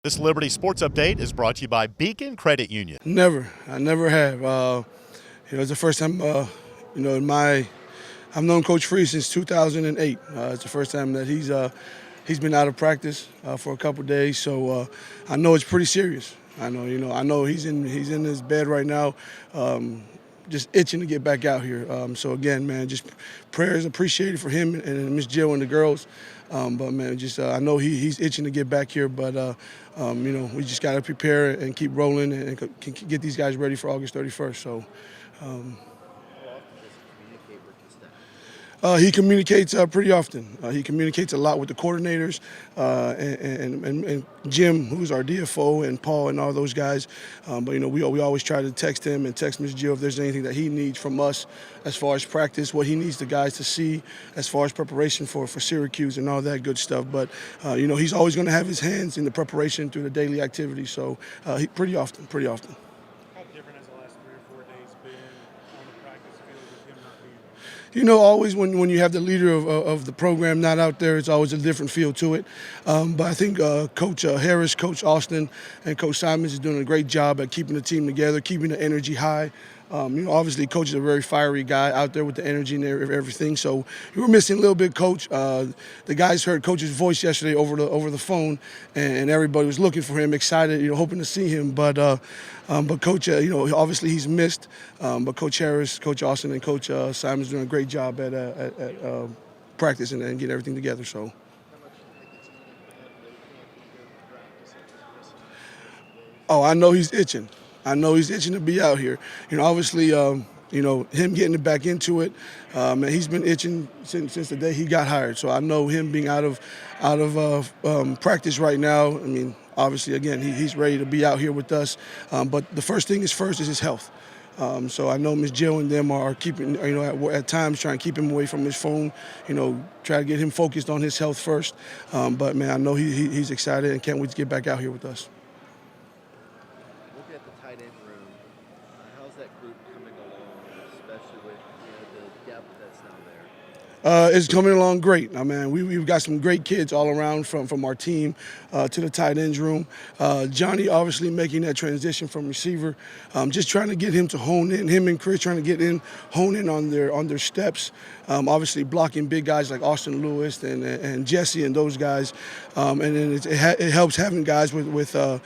This Liberty Sports Update is brought to you by Beacon Credit Union. I never have. It's the first time, I've known Coach Free since 2008. It's the first time that he's been out of practice for a couple days, so I know it's pretty serious. I know he's in his bed right now, just itching to get back out here. So again, man, just prayers appreciated for him and Miss Jill and the girls. But man, I know he's itching to get back here. But we just got to prepare and keep rolling and get these guys ready for August 31st. So. He communicates pretty often. He communicates a lot with the coordinators and Jim, who's our DFO, and Paul and all those guys. But we always try to text him and text Ms. Jill if there's anything that he needs from us as far as practice, what he needs the guys to see as far as preparation for Syracuse and all that good stuff. But he's always going to have his hands in the preparation through the daily activities. So pretty often. How different has the last 3 or 4 days been on the practice field with him not being there? Always when you have the leader of the program not out there, it's always a different feel to it. But I think Coach Harris, Coach Austin, and Coach Simons is doing a great job at keeping the team together, keeping the energy high. Obviously, Coach is a very fiery guy out there with the energy and everything. So we were missing a little bit, Coach. The guys heard Coach's voice yesterday over the phone, and everybody was looking for him, excited, hoping to see him. But Coach, obviously he's missed. But Coach Harris, Coach Austin, and Coach Simons doing a great job at practice and getting everything together. So. Oh, I know he's itching. To be out here. Obviously, him getting back into it, and he's been itching since the day he got hired. So I know him being out of practice right now. I mean, obviously, again, he's ready to be out here with us. But the first thing is his health. So I know Miss Jill and them are keeping, at times trying to keep him away from his phone, try to get him focused on his health first. But, man, I know he's excited and can't wait to get back out here with us. Looking at the tight end room, how's that group coming along, especially with the depth that's now there? It's coming along great. We've got some great kids all around from our team to the tight ends room. Johnny obviously making that transition from receiver, just trying to get him to hone in. Him and Chris trying to hone in on their steps. Obviously blocking big guys like Austin Lewis and Jesse and those guys. And then it helps having guys with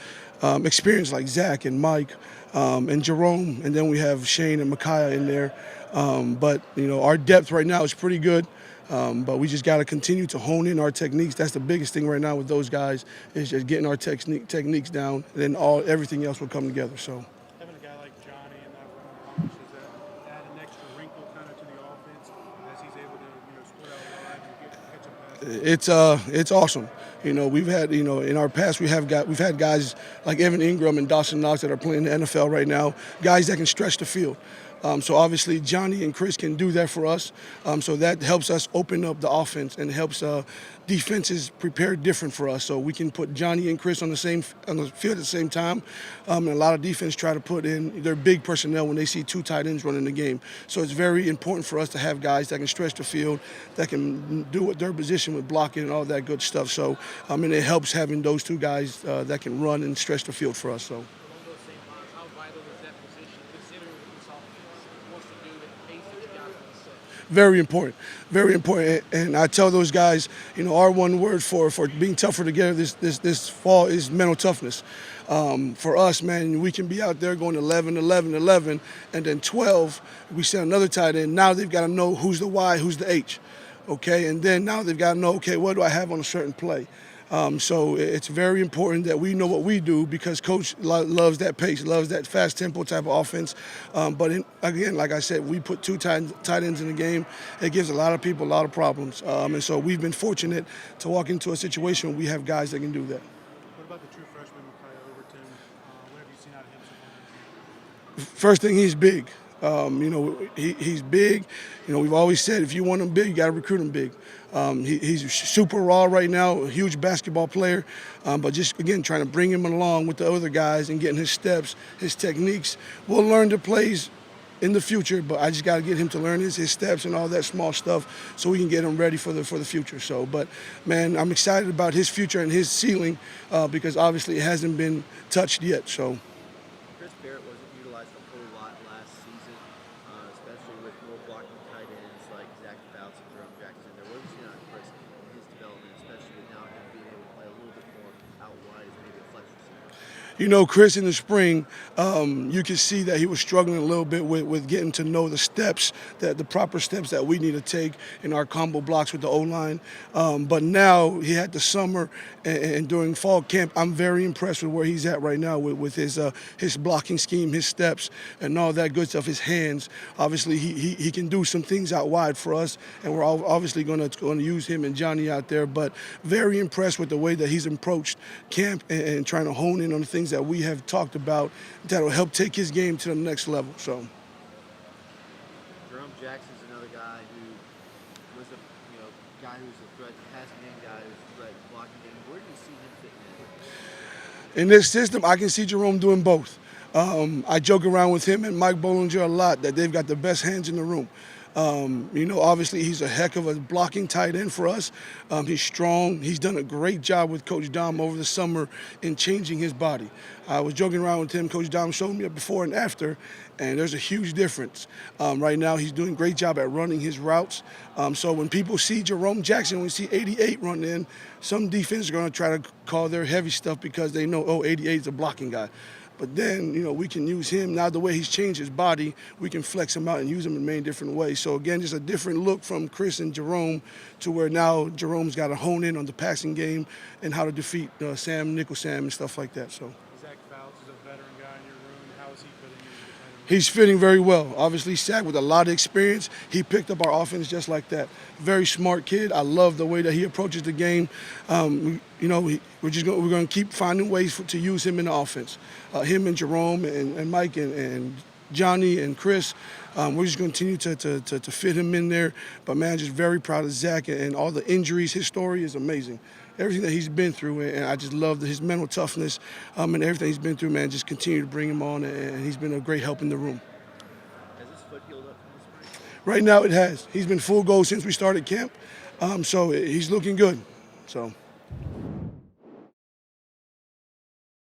experience like Zach and Mike and Jerome, and then we have Shane and Micaiah in there. But our depth right now is pretty good. But we just got to continue to hone in our techniques. That's the biggest thing right now with those guys, is just getting our techniques down, and then everything else will come together. So. Having a guy like Johnny in that role, how much does that add an extra wrinkle kind of to the offense as he's able to split out wide and catch a pass? It's awesome. We've had, in our past we've had guys like Evan Ingram and Dawson Knox that are playing in the NFL right now, guys that can stretch the field. So obviously Johnny and Chris can do that for us. So that helps us open up the offense and helps defenses prepare different for us. So we can put Johnny and Chris on the field at the same time. And a lot of defense try to put in their big personnel when they see 2 tight ends running the game. So it's very important for us to have guys that can stretch the field, that can do what their position with blocking and all that good stuff. So it helps having those 2 guys that can run and stretch the field for us. So. Along those same lines, how vital is that position considering what this offense wants to do at the pace that you guys want to set? Very important, very important. And I tell those guys, our one word for being tougher together this fall is mental toughness. For us, man, we can be out there going 11, 11, 11, and then 12, we send another tight end. Now they've got to know who's the Y, who's the H, okay? And then now they've got to know, okay, what do I have on a certain play? So it's very important that we know what we do, because Coach loves that pace, loves that fast tempo type of offense. Again, like I said, we put 2 tight ends in the game. It gives a lot of people a lot of problems. And so we've been fortunate to walk into a situation where we have guys that can do that. What about the true freshman, Micaiah Overton? What have you seen out of him so far? First thing, he's big. He's big. We've always said if you want him big, you got to recruit him big. He's super raw right now, a huge basketball player, but just, again, trying to bring him along with the other guys and getting his steps, his techniques. We'll learn the plays in the future, but I just got to get him to learn his steps and all that small stuff so we can get him ready for the future. So, but man, I'm excited about his future and his ceiling because obviously it hasn't been touched yet. So. Chris Barrett wasn't utilized a whole lot last season, especially with more blocking tight ends like Zach Fouts and Jerome Jackson. There wasn't seen on Chris in his development, especially with now him being able to play a little bit more out wide as maybe a flex receiver. You know, Chris in the spring, you could see that he was struggling a little bit with getting to know the steps, the proper steps that we need to take in our combo blocks with the O-line. But now he had the summer and during fall camp, I'm very impressed with where he's at right now with his blocking scheme, his steps, and all that good stuff, his hands. Obviously, he can do some things out wide for us, and we're obviously going to use him and Johnny out there. But very impressed with the way that he's approached camp and trying to hone in on the things that we have talked about that will help take his game to the next level. So, Jerome Jackson's another guy who was a guy who's a threat, passing game guy who's a threat, blocking game. Where do you see him fitting in? in this system, I can see Jerome doing both. I joke around with him and Mike Bollinger a lot that they've got the best hands in the room. Obviously he's a heck of a blocking tight end for us. He's strong. He's done a great job with Coach Dom over the summer in changing his body. I was joking around with him. Coach Dom showed me a before and after, and there's a huge difference. Right now he's doing a great job at running his routes. So when people see Jerome Jackson, when we see 88 run in, some defenses are going to try to call their heavy stuff because they know, oh, 88 is a blocking guy. But then, we can use him. Now the way he's changed his body, we can flex him out and use him in many different ways. So, again, just a different look from Chris and Jerome to where now Jerome's got to hone in on the passing game and how to defeat Sam, Nickel Sam, and stuff like that. So. Zach Fouts is a veteran guy in your room. How is he fitting into the dependent? He's fitting very well. Obviously, Zach with a lot of experience. He picked up our offense just like that. Very smart kid. I love the way that he approaches the game. We're going to keep finding ways to use him in the offense. Him and Jerome and Mike and Johnny and Chris. We're just going to continue to fit him in there. But, man, just very proud of Zach and all the injuries. His story is amazing. Everything that he's been through, and I just love his mental toughness and everything he's been through, man. Just continue to bring him on, and he's been a great help in the room. Has his foot healed up from the spring? Right now it has. He's been full go since we started camp, so he's looking good. So.